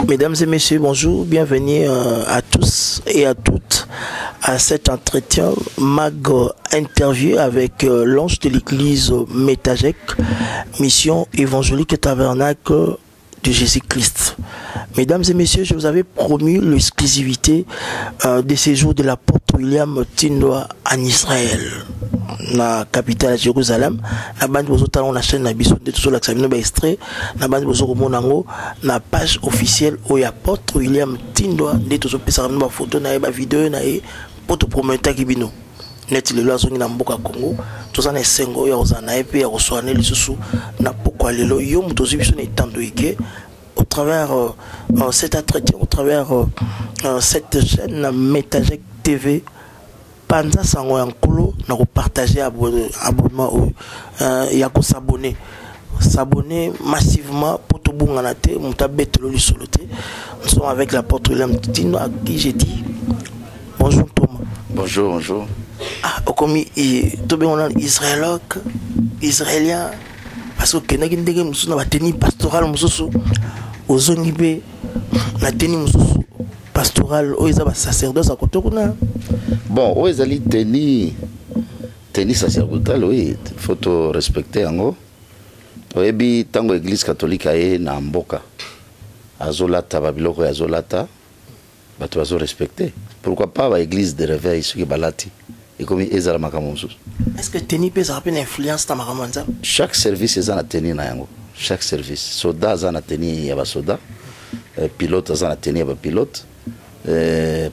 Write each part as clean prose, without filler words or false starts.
Mesdames et messieurs, bonjour, bienvenue à tous et à toutes à cet entretien mag interview avec l'ange de l'église Métagec, mission évangélique et tabernacle de Jésus-Christ. Mesdames et messieurs, je vous avais promis l'exclusivité des séjours de l'apôtre William Tindwa en Israël, la capitale de Jérusalem. La bande vous a la chaîne Nabiso de tout la examen extrait. La bande vous a la page officielle où l'apôtre William Tindwa de tout ce la photo na ba vidéo na pour te promettre kibino. Net le loazo ni na mboka Congo. Tout ça na sengo ya ozana epe ya oswane lisusu na pokwa lelo yo mutozi biso na tando ike au travers cet entretien, au travers cette chaîne Métagec TV. Panza sango yankolo na ko partager abonnement et à s'abonner massivement pour tout bon nganaté mutabetelo li soloté. Nous sommes avec l'apôtre William Tindwa à qui j'ai dit bonjour Thomas. Bonjour. Ah comme to ben on israélien parce que na kindenge musu na bateni pastoral mususu ozongibe na teni mususu pastoral o ezaba sacerdoce à côté kuna. Bon, où est allé tenir sacerdotal, oui, il faut respecter en oui, bi tango église catholique aye na mboka. Azolata babiloko azolata, bato azo respecter. Pourquoi pas ba église de réveil ce qui balati et comme ezala makamonso. Est-ce que tenir peut avoir une influence dans makamonza? Chaque service ezana tenir na yango. Chaque service. Soda azana tenir ya ba soda, pilote azana tenir ba pilote.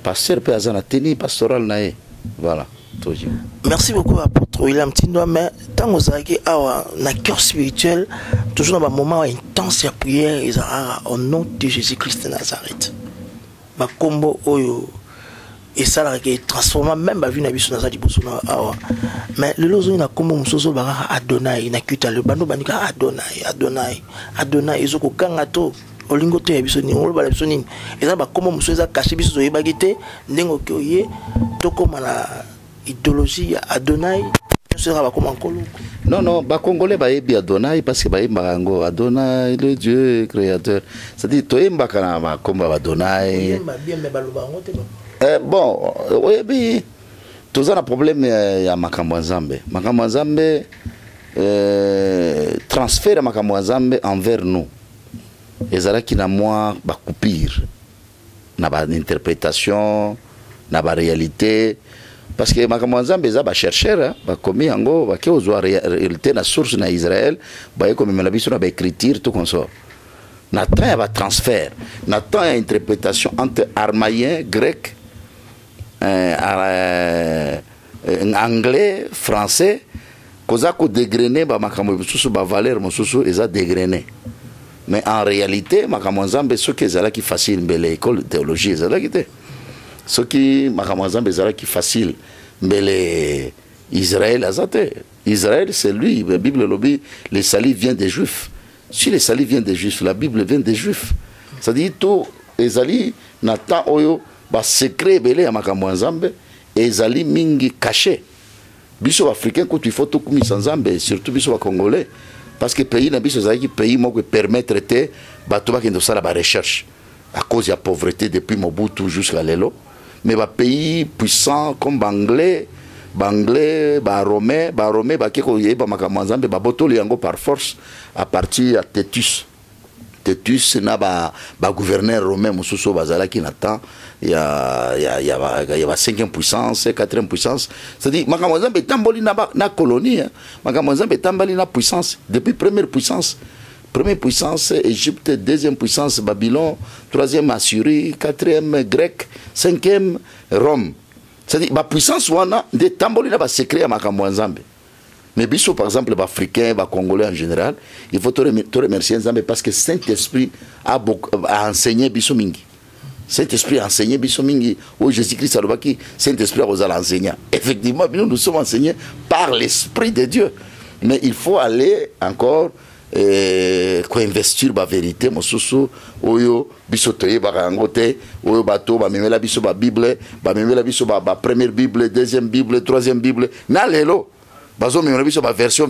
Pasteur peut avoir tenue pastorale naé. Voilà. Merci beaucoup apôtre William Tindwa, mais tant que ça qui a un cœur spirituel toujours dans un moment intense de prière au nom de Jésus-Christ de Nazareth. Ba combo oyo et ça là qui transforme même ba vie na biso na liboso na awa. Mais le lozo na combo musozo ba Adonai na kuta le bando banika Adonai ezoko kanga to olingo to ya biso ni ngolo bala biso ni eza ba komo muso eza caché biso yeba gite ndengo ke oye to koma na idéologie ya Adonai sera ba koma nkolo. Non, ba congolais ba yebi Adonai parce que ba yemba ngo Adonai le Dieu créateur. C'est-à-dire to yemba kana ba komba Adonai. Yemba bien me baloba ngote ba. Bon, oyebi tozana problème ya makambo nzambe. Makambo nzambe transfert makambo nzambe envers nous. Ezala qui na moi ba coupure na ba interprétation na ba réalité parce que makambo nzambe za ba chercheur ba komi yango ba ke ozwa réalité na source na Israël ba yeko memela biso na ba écriture tout comme ça na temps ya ba transfert na temps ya interprétation entre armaïen grec anglais français koza ko dégrener ba makambo biso ba valeur mosusu eza dégrener. Mais en réalité, Makamazambe, ce qui est facile, mais l'école de théologie, c'est ce qui est facile, mais Israël, Israël, c'est lui. La Bible lobby, les salis viennent des Juifs. Si les salis viennent des Juifs, la Bible vient des Juifs. C'est-à-dire tout, les salis, Nathan Oyo, secret belé à Makamazambe, et les salis mingi caché. Biso africain, quand il faut tout comme Sanzambe, surtout biso congolais. Parce que le pays n'a pas de pays qui permettre de faire la recherche à cause de la pauvreté depuis Mobutu jusqu'à l'élo. Mais les pays puissants comme Banglais, Romain, par force à partir de Tétus. Tétus n'a pas gouverneur romain, qui n'attend. Il y a 5e puissance, 4e puissance. C'est-à-dire, Makamazambe est tamboli na colonie. Makamazambe est tamboli na puissance. Depuis première puissance, Égypte, 2e puissance, Babylone, 3e Assyrie, 4e grec, 5e Rome. C'est-à-dire, la puissance wana de tamboli na ba secret à Makamazambe. Mais biso par exemple, les Africains, les Congolais en général, il faut te remercier parce que Saint-Esprit a enseigné biso mingi. Saint-Esprit a enseigné biso mingi. Oh Jésus-Christ alobaki, Saint-Esprit a enseigné. Effectivement, nous sommes enseignés par l'Esprit de Dieu. Mais il faut aller encore investir la vérité mosusu oyo biso toye barangote oyo bato ba memela biso ba Bible, ba memela biso ba première Bible, deuxième Bible, troisième Bible. Na lelo bazo memela biso ba version.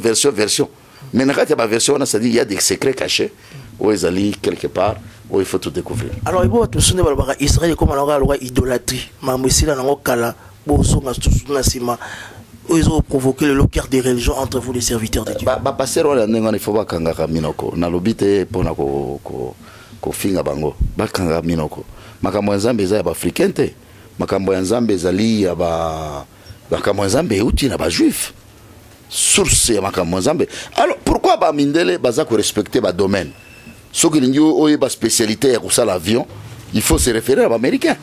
Mais na kati ba version on a dit il y a des secrets cachés. Où ils allaient quelque part Oh, il faut tout découvrir. Alors, il faut tout souvenir de Israël comme on a idolâtrie. Mais si là, on a kala, bozo, on a tout souvenir sima. Ils ont provoqué le cœur des religions entre vous, les serviteurs de Dieu. Passer on il faut pas kanga minoko. Na lobite pour na ko finga bango. Ba kanga minoko. Makambo ya Nzambe za ba africain te. Makambo ya Nzambe zali ya ba makambo ya Nzambe uti na ba juif. Source ya makambo ya Nzambe. Alors pourquoi ba mindele baza ko respecter ba domaine? Ce qui est une spécialité à l'avion, il faut se référer à l'américain.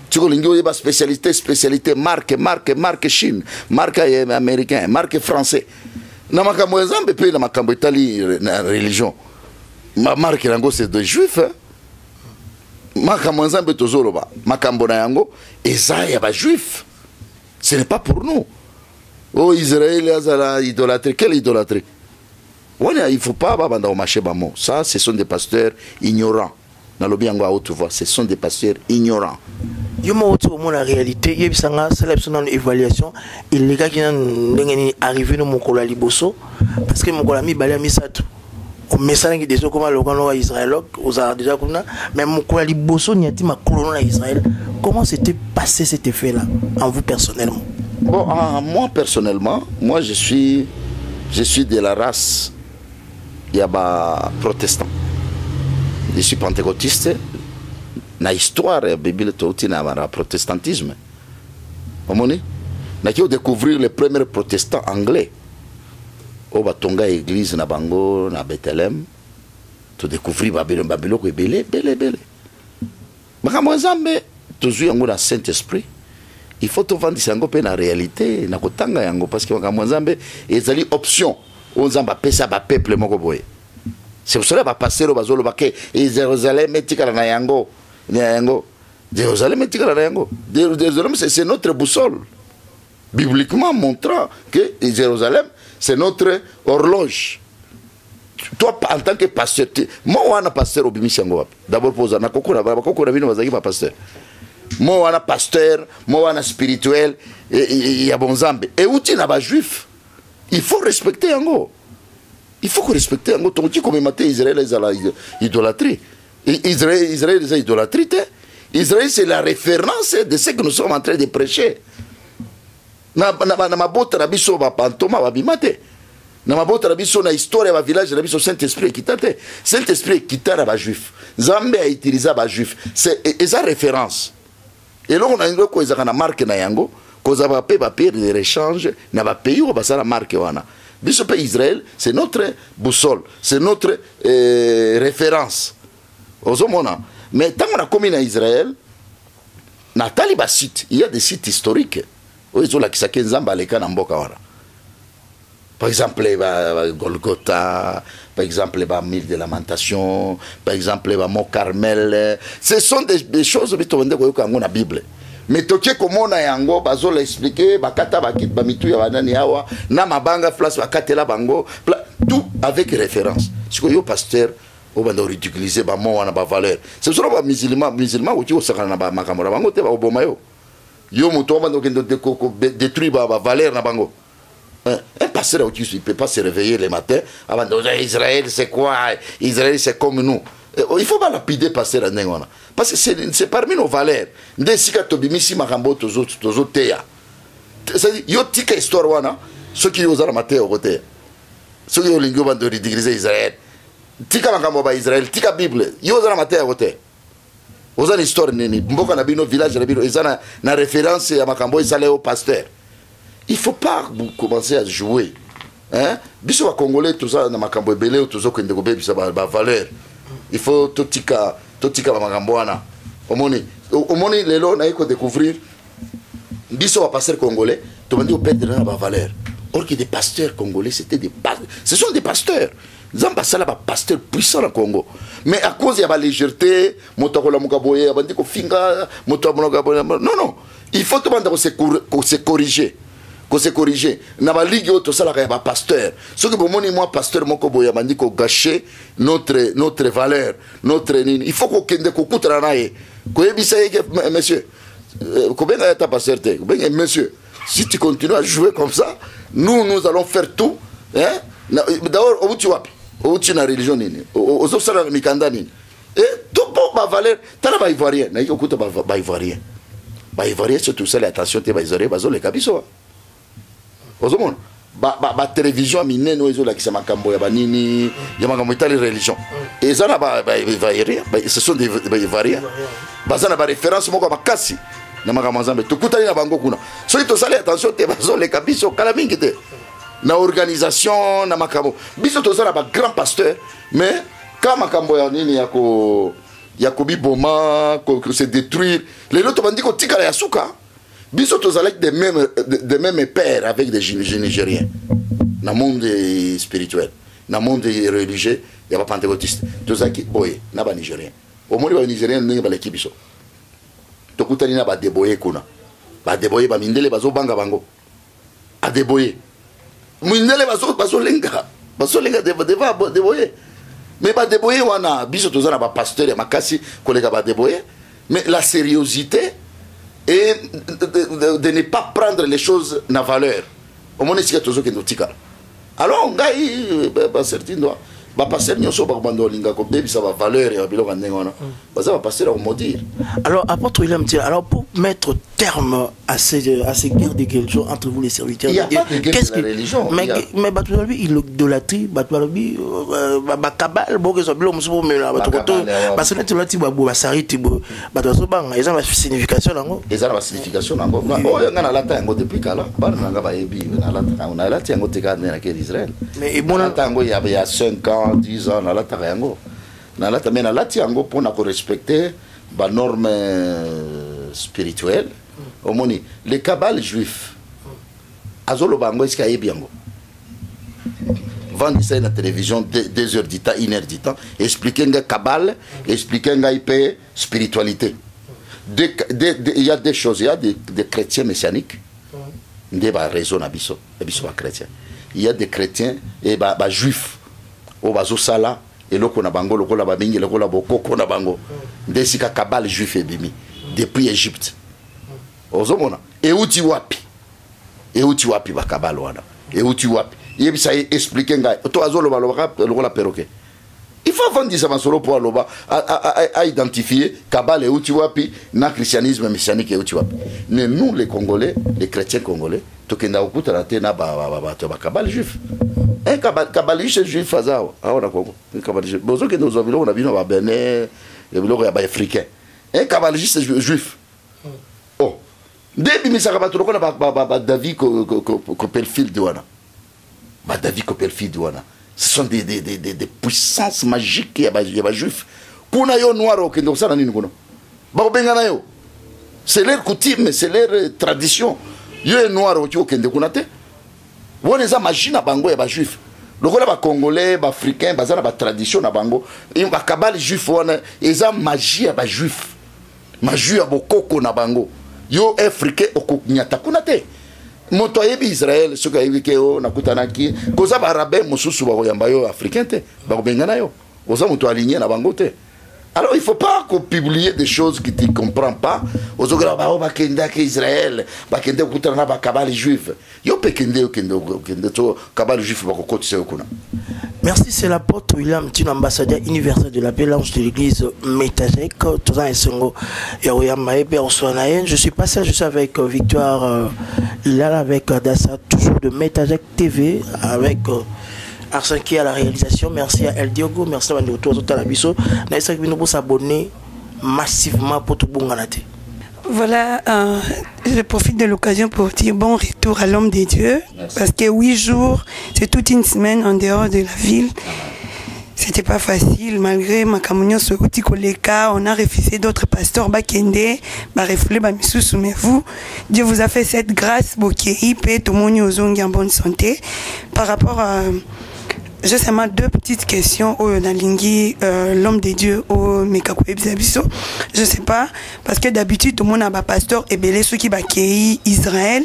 Ce qui est une spécialité, marque Chine, marque américain, marque français. Dans ma camboyazambe, pays dans ma camboyatali religion, ma marque c'est de juifs. Ma camboyazambe tozoloba, ma camboyango, et ça y a pas juif. Ce n'est pas pour nous. Oh Israël, a idolâtrie, quelle idolâtrie? Il ne faut pas marcher. Ça, ce sont des pasteurs ignorants. Dans le bien à haute voix, ce sont des pasteurs ignorants. La réalité, il y a une évaluation. Il y a qui arrivé dans mon collègue Liboso parce que mon collègue Bali a mis ça tout. On met ça qui déjà comme le Rwanda Israël, aux Arabes déjà comme ça. Mais mon collègue Liboso n'y a pas ma colonne à Israël. Comment s'était passé cet effet-là en vous personnellement? Bon, moi personnellement, moi je suis de la race. Il y a des protestants. Je suis pentecôtiste. Dans l'histoire, la Bible est le protestantisme. Vous voyez? Nous avons découvert les premiers protestants anglais. Au Batonga, l'église, na Bango, na Bethléem. Tu découvres Babylone, Babylone, qui est belé. Mais quand moi, tu joues dans le Saint-Esprit. Il faut te vendre la réalité. Parce que moi, il y a une option. On a pesa ba peuple moko boye. C'est pour cela que passer au bazolo baké et Jérusalem etikala na yango. Jérusalem etikala na yango. Jérusalem c'est notre boussole. Bibliquement montrant que Jérusalem c'est notre horloge. Toi en tant que pasteur, moi on a pasteur au bimisango. D'abord poser na kokura bino bazaki ba pasteur. Moi on a pasteur, moi on a spirituel et ya bonzambe. Et outi na ba juif. Il faut respecter Yango. Il faut respecter Yango. Ton dit comme matin Israël est à l'idolâtrie. Israël est à l'idolâtrie. Israël c'est la référence de ce que nous sommes en train de prêcher. Na mabota na biso ba pantoma ba bimate. Na mabota na biso na histoire ba village na biso Saint-Esprit kitate. Saint-Esprit kitara ba juif. Nzambe a utilisé ba juif. C'est sa référence. Et là on a une chose na marque na Yango. Quand on va payer des échanges, on va payer la marque. Israël, c'est notre boussole, c'est notre référence. Mais tant qu'on a commis en Israël, il y a des sites historiques. Par exemple, Golgotha, par exemple, Mille de Lamentation, par exemple, Mont Carmel. Ce sont des choses qui sont dans la Bible. Mais toke komona yango bazo l'expliquer bakata bakit bamitu ya banani yawa na mabanga place bakatela bango tout avec référence. Ce que yo pasteur au bando ridiculiser ba mo wana ba valeur. C'est sur ba musulman ou qui au sakana na ba makamora bango te ba oboma yo. Yo moto bando kendo détruire ba valeur na bango. Un pasteur qui ne peut pas se réveiller le matin avant de dire Israël c'est quoi? Israël c'est comme nous. Il faut pas lapider passer la nengona. Parce que c'est parmi nos valeurs. Ndesika tobimisi makambo tozo teya. C'est-à-dire, yo tika histoire wana, ceux qui osent la mater au côté. Ceux qui ont l'ingénieur de ridiculiser Israël. Tika makambo ba Israël, tika Bible, yo osent la mater au côté. Osant l'histoire nini, mboka na bino village na bino, ezana na référence à makambo isale au pasteur. Il faut pas commencer à jouer. Hein? Biso wa Congolais tout ça na makambo ebele tout ça ko ndeko be bisa ba valeur. Il faut totika ba makambo wana. Omoni lelo na iko découvrir biso wa pasteur congolais, to bandi au perdre na ba valeur. Or que des pasteurs congolais c'était des pasteurs. Ce sont des pasteurs. Zamba sala ba pasteur puissant au Congo. Mais à cause de la légèreté, motokola mukaboye bandi ko finga, motokola non. Il faut te demander se corriger. Qu'on se corriger. Na ba ligue auto sala ka ba pasteur. Ce que bomoni moi pasteur moko boya bandi ko gâcher notre valeur, notre il faut qu'on kende ko kutra nae. Ko yebisa yeke monsieur. Ko benga ta pasteur te. Ko benga monsieur. Si tu continues à jouer comme ça, nous allons faire tout, hein? D'abord au tu wapi. Au tu na religion nini. Au sala mikanda nini. Et ba valeur tala ba ivoirien na yokuta ba ivoirien surtout ça attention te ba ivoirien bazo le kabiso ozomona ba télévision minene ozo la kisama kambo ya banini ya makambo itali religion et ça na ba ivoirien ce sont des ivoiriens bazana ba référence moko makasi na makambo nzambe tukutali na bango kuna so ito sala attention te bazo le kabiso kala mingi te na organisation na makambo biso tozala ba grand pasteur mais quand makambo ya nini ya kobiboma ko se détruire les autres bandi ko tikala ya suka biso tozala des mêmes pères avec des Nigériens dans le monde spirituel dans le monde religieux ya ba pentecôtiste tozaki boye na ba Nigériens au monde ba Nigériens ndenge ba l'équipe biso tokutani na ba deboye kuna ba deboye ba mindele bazo banga bango a deboye mindele bazo lenga deboye mais ba deboye wana biso tozana ba pasteur ya makasi kolega ba deboye mais la sérieuxité et de ne pas prendre les choses na valeur au moins c'est que tozo ke notika alors ngai ba certain doit ba passer nyonso ba bando linga ko bebisa ba valeur ya biloko ndengona baza ba passer au maudire. Alors apôtre William Tia, alors pour mettre terme à ces guerres de religion entre vous les serviteurs de Dieu, qu'est-ce que religion mais batulabi idolâtrie batulabi ba kabal bo ke so bilo musubo mela batokoto parce que tulati ba sariti bo batoso banga eza ba signification nango eza ba signification nango oyo ngana lata yango depuis kala bana nga ba yebi na lata yango tika na ke Israël mais bon tango il y a 5 ans 10 ans na lata yango na lata mais na lati yango pour na ko respecter ba norme spirituelle au moni les cabales juifs azolo bango est-ce qu'il y a biango vendre ça na télévision 2 heures du temps 1 heure du temps expliquer nga cabale expliquer nga IP spiritualité il y a des choses il y a des chrétiens messianiques ndé ba raison na biso ba chrétien il y a des chrétiens et ba juifs o bazo sala et loko na bango loko la ba mingi loko la bokoko na bango ndé sika cabale juif ebimi depuis Égypte ozomona euti wapi ba kabalo wana euti wapi yebisa expliquer ngai to azolo baloba lokola perroquet il faut vendre ça masolo pour aloba à identifier kabale euti wapi na christianisme messianique euti wapi mais nous les Congolais les chrétiens congolais to kenda okuta na tena ba kabale juif un kabale juif fazao aona Congo kabale juif bozo ke nous avons na bino ba Benin et biloko ya ba africain un kabale juif oh Debi misaka bato lokola ba David Copperfield wana. Ba David Copperfield wana. Ce sont des puissances magiques ya ba juifs. Kuna yo noir au kendo sana nini kuna. Ba benga na yo. C'est leur coutume, c'est leur tradition. Yo noir au kendo kuna te. Wona za magie na bango ya ba juif. Lokola ba congolais, ba africain, bazana ba tradition na bango. Ba kabale juif wana eza magie ya ba juif. Magie ya bokoko na bango. Yo africain okunyata kuna te moto ayebi Israël soka yebike o nakutanaki koza ba arabe mususu ba koyamba yo africain te ba kobenga na yo koza moto aligné na bango te. Alors il faut pas qu'on publie des choses que tu comprends pas ozogra ba o ba kenda ke Israël ba kende kutana na ba kabali juif yo pe kende to kabali juif ba kokotise kuna. Merci, c'est l'apôtre William Tia, ambassadeur universel de la Bélange de l'église Métagec. Je suis pas seul, je suis avec Victoire Ilala, avec Dassa, toujours de Métagec TV, avec Arsène qui est à la réalisation. Merci à El Diogo, merci à Vandoto, à la Bisso. Nous s'abonner massivement pour tout bon ganate. Voilà, je profite de l'occasion pour dire bon retour à l'homme des dieux. Merci. Parce que 8 jours, c'est toute une semaine en dehors de la ville. C'était pas facile, malgré ma communion sur Koleka, on a refusé d'autres pasteurs, Bakende, Barefoulé, Bamisusu, mais vous, Dieu vous a fait cette grâce, Bokei, Pé, Tomoni, Ozongi en bonne santé. Par rapport à j'ai seulement 2 petites questions au Nalingui, l'homme des dieux au Mekakouebzabiso. Je sais pas, parce que d'habitude, tout le monde a un pasteur ébélé, ceux qui bakei Israël.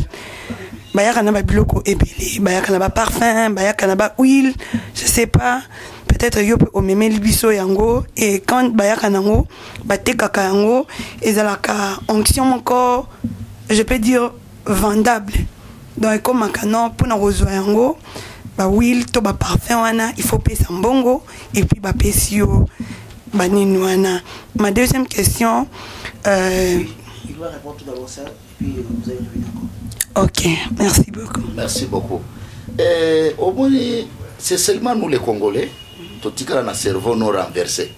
Bayakana ba biloko ébélé, bayakana ba parfum, bayakana ba huile, je sais pas. Peut-être yo au meme libiso yango et quand bayakana ngo, batekaka yango, ezalaka onction encore, je peux dire vendable. Donc comme makano pour na rozwa yango. Ba huile to ba parfum wana il faut payer mbongo et puis ba pesio Baninouana. Ma deuxième question. Il doit répondre tout d'abord ça, et puis vous allez revenir encore. Ok, merci beaucoup. Merci beaucoup. Au moins, c'est seulement nous les Congolais, tout ce qu'on a cerveau nous renversé.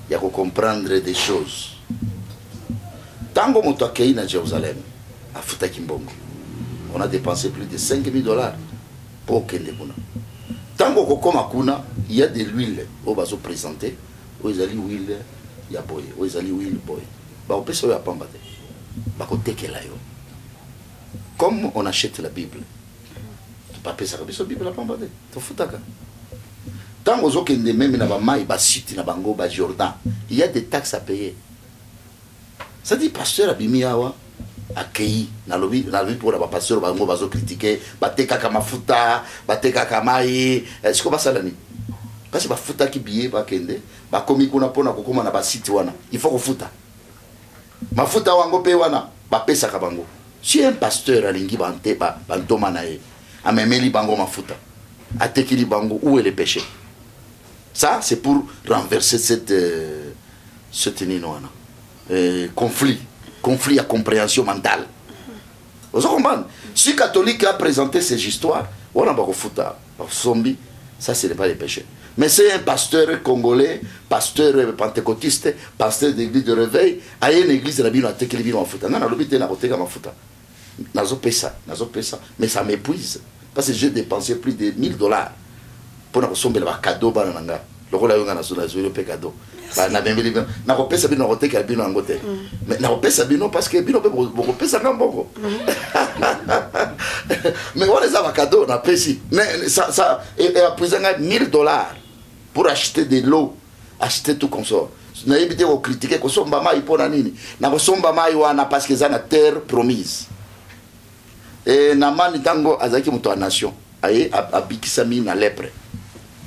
Il y a qu'à comprendre des choses. Tant que nous sommes à Jérusalem, à Futakimbongo, on a dépensé plus de $5,000 pour Kendekuna. Tant que comme à Kuna, il y a de l'huile au bas présenté, où ils allaient huile, il y a boy, où ils allaient huile boy. Bah on peut se faire pambate. Bah côté qu'elle a yo. Comme on achète la Bible, tu peux pas payer ça comme la Bible la pambate. Tu fous ta. Tant que vous avez même na bamaï, ba site na bango, ba Jordan, il y a des taxes à payer. Ça dit pasteur abimiawa. Accueilli na lobby pour la pasteur bango bazo critiquer bateka kama futa bateka kama est-ce que va ça l'année parce que ba futa ki billet ba kende ba komi kuna pona kokoma na ba site wana il faut ko futa mafuta wango pe wana ba pesa ka bango si un pasteur alingi bante ba bantoma na ye amemeli bango mafuta atekili bango où est le péché ça c'est pour renverser cette ninoana conflit à compréhension mentale. Vous comprenez? Si catholique a présenté ces histoires, on a pas foutu zombie, ça ce n'est pas les péchés. Mais c'est un pasteur congolais, pasteur pentecôtiste, pasteur d'église de réveil, à une église de la Bible, on a été en foutu. Non, on a l'obité na côté comme foutu. Nazo pesa, mais ça m'épuise parce que j'ai dépensé plus de $1,000 pour na somber la cadeau bananga. Le rôle là on a joué le cadeau. Na bembeli na ko pesa bino rote ka bino ngote mais na ko pesa bino parce que bino ko pesa ngambongo mais on les a cadeau na pesi mais ça et à présent $1,000 pour acheter de l'eau acheter tout comme ça na éviter de critiquer ko somba mai pona nini na ko somba mai wana parce que ça na terre promise et na mani tango azaki muto a nation aye abikisami na lèpre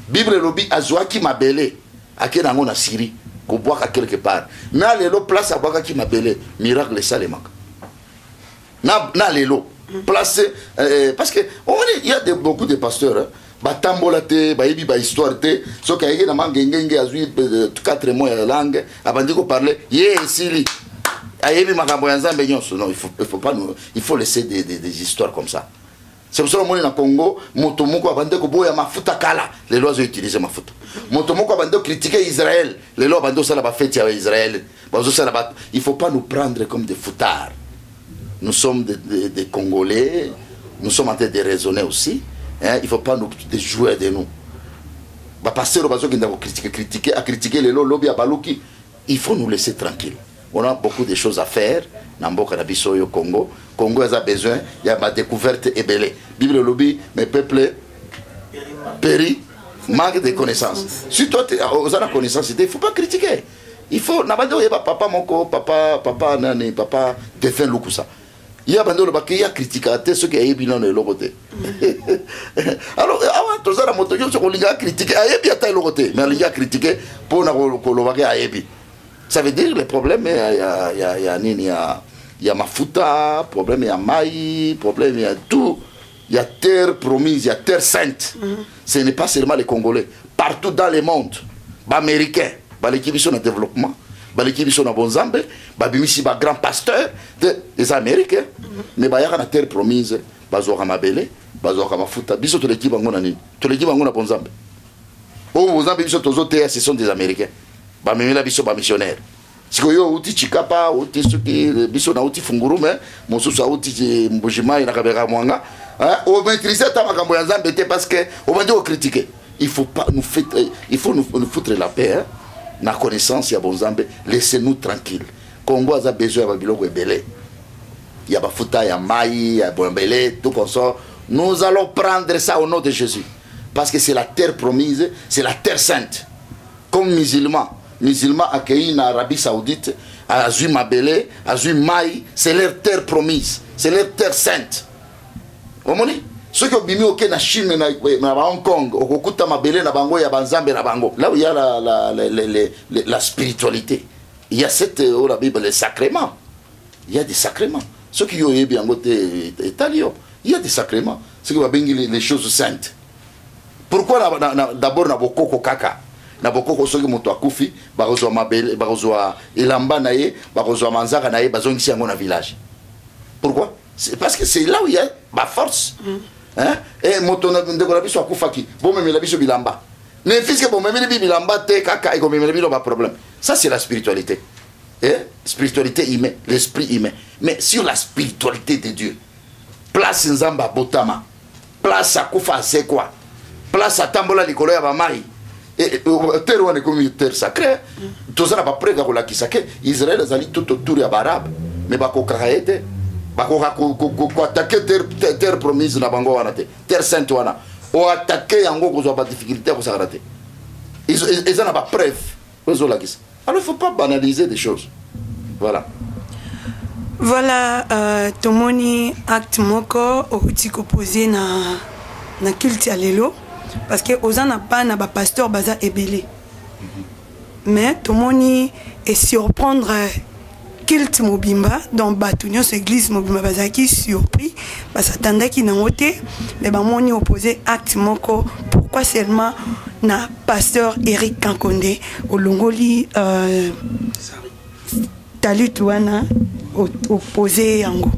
Bible lobi azwaki mabele akena ngo na Syrie ko boaka quelque part na lelo place a boaka ki mabele miracle ça les manque na lelo place parce que il y a beaucoup de pasteurs hein, batambola te bayebi ba histoire te so ka yena mangengenge azui 4 mois ya langue abandi ko parler ye sili ayebi makambo ya Nzambe nyonso non il faut laisser des histoires comme ça. C'est pour ça que dans le Congo, Motomoko a bandé ko ya mafuta kala, les lois ont utilisé mafuta. Motomoko a bandé critiquer Israël, les lois bandé ça la fête avec Israël. Il faut pas nous prendre comme des foutards. Nous sommes des Congolais, nous sommes en train de raisonner aussi. Hein? Il faut pas nous jouer de nous. Bah pasteur bazo qui critiquer les lois lobby à Baluki, il faut nous laisser tranquilles. On a beaucoup de choses à faire dans Mboka Nabiso au Congo. Congo a besoin, il y a ma découverte ébélée. Bible lobby, mes peuples péri, manque de connaissances. Si toi tu as la connaissance, il ne faut pas critiquer. Il faut, papa moko, papa nani, papa défunt lukusa. Il y a bandolo baki ya critiquer ceux qui aient bien le logoté. Alors avant tout ça la moto yo ko linga critiquer ayebi ata logoté, mais linga critiquer pour na ko lobaki ayebi. Ça veut dire le problème il y a mafuta, problème il y a maï, problème il y a tout. Il y a terre promise, il y a terre sainte. Ce n'est pas seulement les Congolais. Partout dans le monde, les Américains, les qui sont en développement, les qui sont en Bonzambe, les grands pasteurs, les Américains. Mais il y a la terre promise, ils ont mabele, ils ont mafuta. Ils sont tous les qui sont en Bonzambe. Au Bonzambe, ce sont des Américains. Ils sont missionnaires. Si vous avez Chikapa, biso na uti fungurume, mosusu uti mbujima inakabeka mwanga, on maîtrise ta makambo ya Nzambe parce que on va dire critiquer. Il faut pas nous foutre, il faut nous foutre la paix, hein. Na connaissance ya Bonzambe, laissez-nous tranquilles. Congo a besoin de biloko ebele. Il y a bafuta ya mai, ya bombele, tout comme ça. Nous allons prendre ça au nom de Jésus parce que c'est la terre promise, c'est la terre sainte. Comme musulmans accueillis en Arabie Saoudite, à Azui Mabele, à Azui Maï, c'est leur terre promise, c'est leur terre sainte. Vous comprenez? Ceux qui ont bimi au na Chine, na Hong Kong, au Kokuta Mabele, na Bango, ya Banzambe, na Bango. Là où il y a la spiritualité, il y a cette, la Bible, les sacrements. Il y a des sacrements. Ceux qui ont eu bien côté italien, il y a des sacrements. Ceux qui ont bien les choses saintes. Pourquoi d'abord na Bokoko Kaka? na bokoko soki moto akufi bakozwa mabele bakozwa elamba na ye bakozwa manzaka na ye bazongisi yango na village. Pourquoi? C'est parce que c'est là où il y a ma force. Hein? Et moto ndeko na biso akufaki bomemela biso bilamba. Mais puisque bomemela bilamba te kaka ekomemela biso ba problème. Ça c'est la spiritualité. Spiritualité humaine, l'esprit humain. Mais sur la spiritualité de Dieu, place Nzamba Botama, place à Koufa c'est quoi? Place à Tambola Likolo ya Bamai. Et terre on est comme terre sacrée. Tout ça n'a pas prêt à la kisake. Israël a allé tout autour ya Barab, mais bako karaete, bako attaquer terre promise na bango wana te. Terre sainte wana. O attaquer yango ko ba difficulté ko sarate. Ils n'ont pas preuve. Alors il ne faut pas banaliser des choses. Voilà. Voilà, tomoni acte moko outi ko poser na culte ya lelo parce que ozana pas na ba pasteur baza ebele. Mais tomoni et surprendre culte mobimba dans batunyo église mobimba baza qui surpris parce attendait qui n'a ôté mais ba moni opposé acte moko pourquoi seulement na pasteur Eric Kankonde au Longoli Talutuana opposé yango.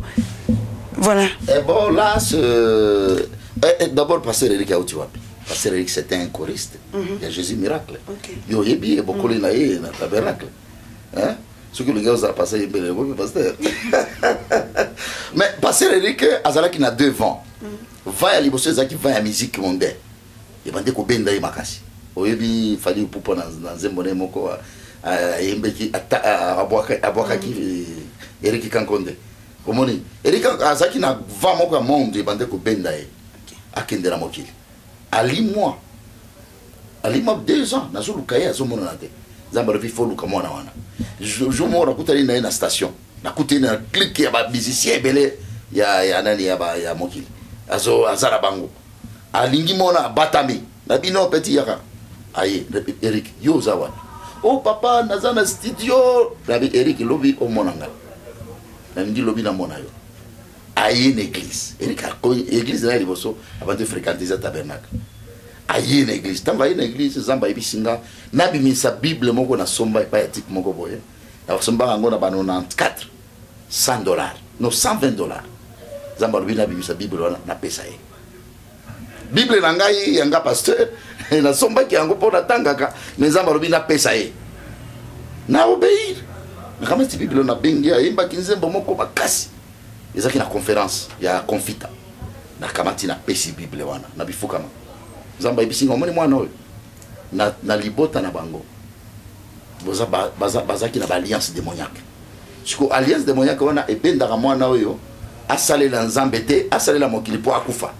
Voilà. Et bon là d'abord pasteur Eric Aoutiwapi. Pasteur Eric c'était un choriste. Il y a Jésus miracle. Yo yebi et beaucoup na ye na tabernacle. Hein? Ce que les gars ont passé yebele oui pasteur. Mais pasteur Eric azala qui na 2 ans. Va ya liboso za qui va ya musique mondaine. Et bande ko benda yi makasi. Oyebi fali pupo na nzembone moko yembeki abwaka ki Eric Kankonde. Komoni Eric azaki na va moko monde bande ko benda yi akendera mokili. Ali moi 2 ans na zulu kaya zo mona nate. Zamba revi fo luka mona wana. Je mora kutali na na station. Na kutali na clique ya ba musicien belé ya nani ya mokili. Azara bango. Alingi mona batami. Na bino petit yaka. Aye, Eric, yo zawa. Oh papa, nazana studio. Rabi Eric lobi o monanga. Na ndi lobi na mona yo. Aye une église. Eric a église na liboso avant de fréquenter sa tabernacle. Aye une église. Tamba une église zamba ibisinga. Na bimisa Bible moko na somba pa ya type moko boye. Na somba ngo na ba 94 $100. No $120. Zamba lobi na bimisa Bible wana na pesa ye. Bible na ngai yanga pasteur na somba ki yango pona tangaka mais Nzamba lobi na pesa ye na obéir na kama ti Bible na bengi ya imba kinzembo moko makasi ezaki na conférence ya confita na kamati na pesi Bible wana na bifukama Nzamba ibisinga omoni mwana oyo na libota na bango bazaki na ba alliance démoniaque siko alliance démoniaque wana ebendaka mwana oyo asalela Nzambe te asalela mokili po akufa.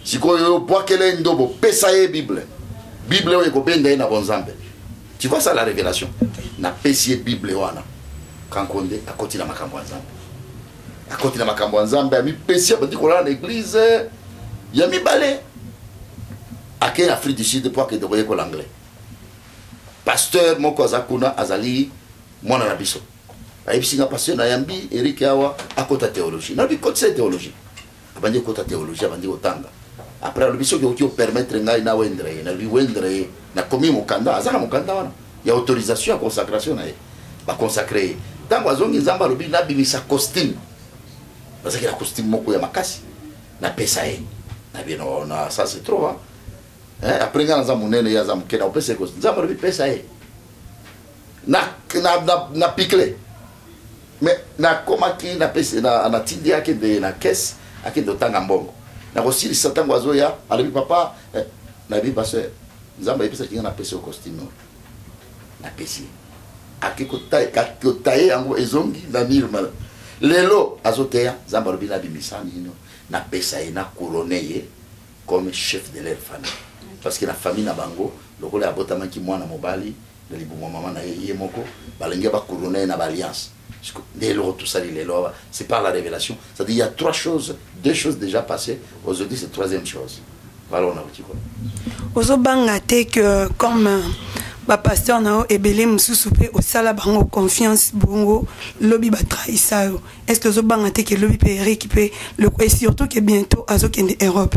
Si vous avez une Bible, Bible est na bonzambe. Tu vois ça la révélation. Na pesier Bible wana. Kankonde à côté de makambo nzambe. À côté de makambo nzambe, a mi pesier petit kola l'église, ya mi balé. À quel Afrique du Sud pour que de voyer l'anglais. Pasteur moko azakuna azali mwana na biso. Ayibisinga pasteur na yambi Eric Awa à côté théologie. Na bi côté théologie. Abandi côté théologie abandi otanga. Après le biso qui permettre ngai na wendre na lui wendre na komi mukanda azana mukanda wana ya autorisation à consacration na ba consacrer tango azongi Nzamba lobi na bimisa costume parce que la costume moko ya makasi na pesa na bino na ça c'est trop hein après ngana za munene ya za mukena o pesa costume Nzamba lobi pesa na picle mais na komaki na pesa na tindi yake de na caisse akende otanga mbongo na kosili satango azoya alobi papa na bi pasteur Nzamba epesa kinga na pesa costume na pesi akiko taye yango ezongi na mirma lelo azoteya Nzamba lobi na bimisani no na pesa na couronner comme chef de leur famille parce que la famille na bango lokola abotama ki mwana mobali de libumo mama na ye moko balenge ba couronner na ba alliance. Tout ça, c'est par la révélation. C'est-à-dire il y a 3 choses, 2 choses déjà passées. Aujourd'hui, c'est 3e chose. Voilà, on a dit quoi. Aujourd'hui, que comme le pasteur Nao et Belé Moussousoupé au Salabango confiance bongo lobby ba trahissa. Est-ce que aujourd'hui, que lobby peut récupérer le et surtout que bientôt Azokende Europe.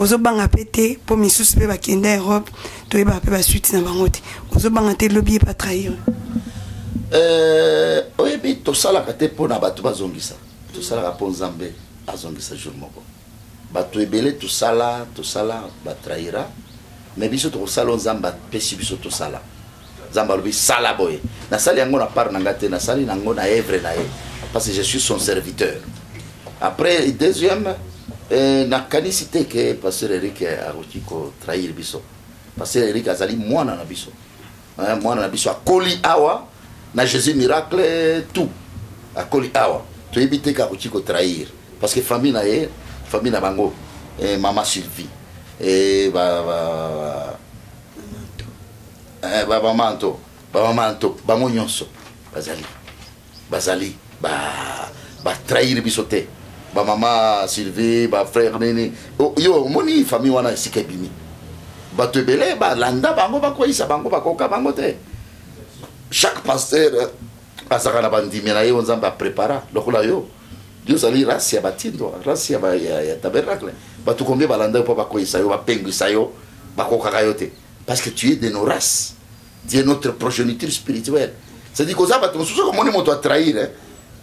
ozobanga pété pour misusu pe bakende Europe toyeba pe ba suite na bango te ozobanga te lobby pas trahir oyebi tosalaka te mpo na bato bazongisa tosalaka mpo nzambe azongisa jour moko bato ebele tosala batrahira mais biso tokosala nzambe apesi biso tosala nzambe alobi sala boye nasali yango na part na nga te nasali nango na œuvre na ye parce que je suis son serviteur. Après deuxième nakanisi te ke pasteur Eric akoki kotrahir biso pasteur Eric azali mwana na biso akoli awa na Jésus miracle tout akoli awa toyebi te ka akoki kotrahir parce que famille na ye famille na bango mama Sylvie bamamanto bango nyonso bazali trahir biso te mama Sylvie frère nini yo moni famille wana esika ebimi bato ebele balanda bango bakoyisa bango bakoka bango te chaque pasteur azaka na bandimi na ye nzambe aprépara lokola yo Dieu zali race ya batindo race ya tabernacle bato combien balanda yo mpo bakoyisa yo bapengwisa yo bakokaka yo te parce que tu es de nos races tu es notre progéniture spirituelle c'est-à-dire koza bato mosusu komoni moto atrahir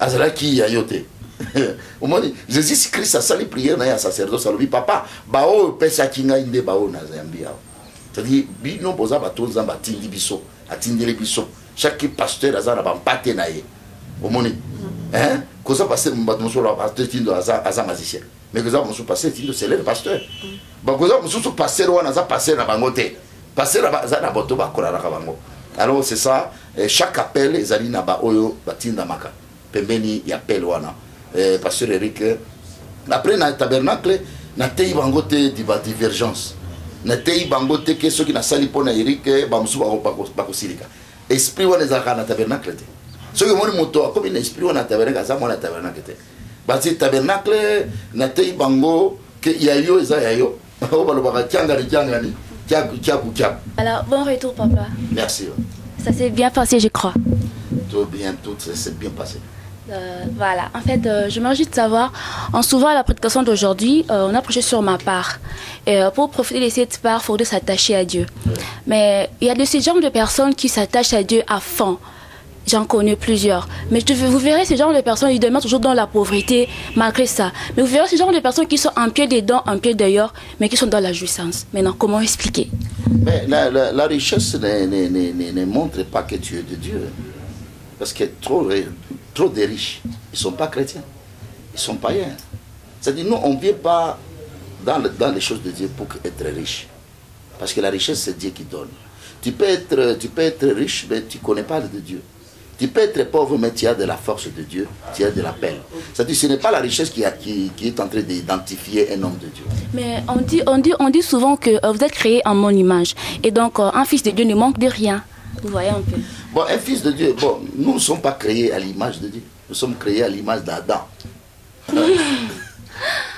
azalaki ya yo te omoni Jésus Christ asali prière na ya sacerdoce alobi papa bao pesaki ngai nde bao na zambi awa c'est-à-dire bino boza bato nzambe atindeli biso chaque pasteur aza na bampate na ye omoni koza pasteur bato mosusu la pasteur tindo aza magicien mais koza mosusu pasteur tindo c'est le pasteur bakoza mosusu pasteur wana aza pasteur na bango te pasteur aza na bato bakolalaka bango. Alors c'est ça chaque appel ezali na ba oyo batindamaka pembeni ya appel wana pasteur Eric après na tabernacle na tei bango te di ba divergence na tei bango te ke soki na sali pona Eric ba musu bakosilika esprit wana ezaka na tabernacle te soki moni moto akomi na esprit wana tabernacle za mona tabernacle te ba ti tabernacle na tei bango ke yayo eza yayo o balobaka tiangani Alors bon retour papa. Merci. Ça s'est bien passé je crois. Tout s'est bien passé. Voilà, en fait, je m'envie de savoir, en souvent la prédication d'aujourd'hui, on a prêché sur ma part. Et pour profiter de cette part, il faudrait s'attacher à Dieu. Oui. Mais il y a de ces genres de personnes qui s'attachent à Dieu à fond. J'en connais plusieurs. Mais vous verrez ces genres de personnes, ils demeurent toujours dans la pauvreté, malgré ça. Mais vous verrez ces genres de personnes qui sont un pied dedans, un pied d'ailleurs, mais qui sont dans la jouissance. Maintenant, comment expliquer? Mais la richesse ne montre pas que tu es de Dieu. Parce que trop de riches, ils ne sont pas chrétiens, ils sont païens. C'est-à-dire, nous, on ne vient pas dans les choses de Dieu pour être riche. Parce que la richesse, c'est Dieu qui donne. Tu peux être riche, mais tu ne connais pas de Dieu. Tu peux être pauvre, mais tu as de la force de Dieu, tu as de l'appel. C'est-à-dire, ce n'est pas la richesse qui est en train d'identifier un homme de Dieu. Mais on dit souvent que vous êtes créé en mon image. Et donc, un fils de Dieu ne manque de rien. Vous voyez un peu. Bon, un fils de Dieu, bon, nous ne sommes pas créés à l'image de Dieu. Nous sommes créés à l'image d'Adam.